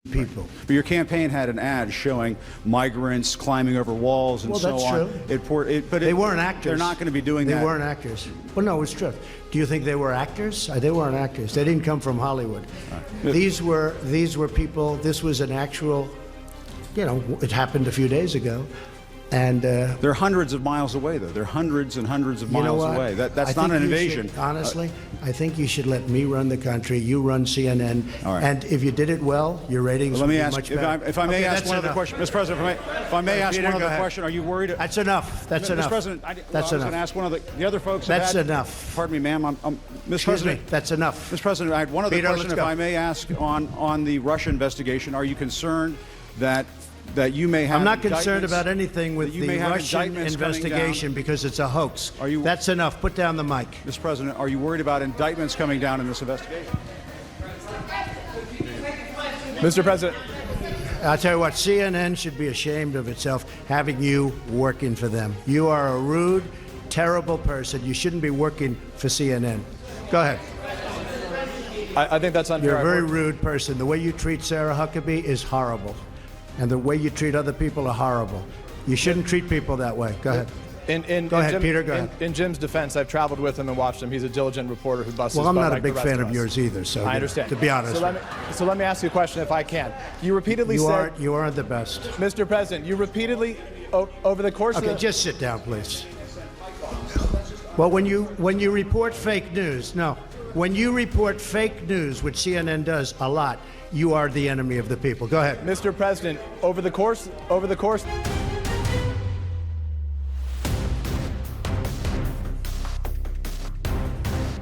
people. But your campaign had an ad showing migrants climbing over walls and so on. Well, that's true. But they weren't actors. They're not going to be doing that. They weren't actors. Well, no, it's true. Do you think they were actors? They weren't actors. They didn't come from Hollywood. These were people. This was an actual. It happened a few days ago. And they're hundreds of miles away, though. They're hundreds and hundreds of miles away. That's not an invasion. Honestly, I think you should let me run the country. You run CNN. All right. And if you did it well, your ratings would be much better. If I may ask one other question, Mr. President. If I may ask one other question, are you worried? That's enough. That's enough. Mr. President, that's I was going to ask one of the other folks. That's enough. Pardon me, ma'am. Mr. President. That's enough. Mr. President, I had one other Peter, question. If I may ask on the Russia investigation, are you concerned that you may have? I'm not concerned about anything with the Russian investigation because it's a hoax. That's enough. Put down the mic. Mr. President, are you worried about indictments coming down in this investigation? Mr. President. I'll tell you what, CNN should be ashamed of itself having you working for them. You are a rude, terrible person. You shouldn't be working for CNN. Go ahead. I think that's unfair. You're a very rude person. The way you treat Sarah Huckabee is horrible. And the way you treat other people are horrible. You shouldn't treat people that way. Go ahead. Go ahead, Peter. Go ahead. In Jim's defense, I've traveled with him and watched him. He's a diligent reporter who busts his butt. Well, I'm not like a big fan of yours either. So I understand. To be honest. So let me ask you a question, if I can. You repeatedly said you aren't the best, Mr. President. You repeatedly over the course of the just sit down, please. Well, when you report fake news, when you report fake news, which CNN does a lot, you are the enemy of the people. Go ahead. Mr. President, over the course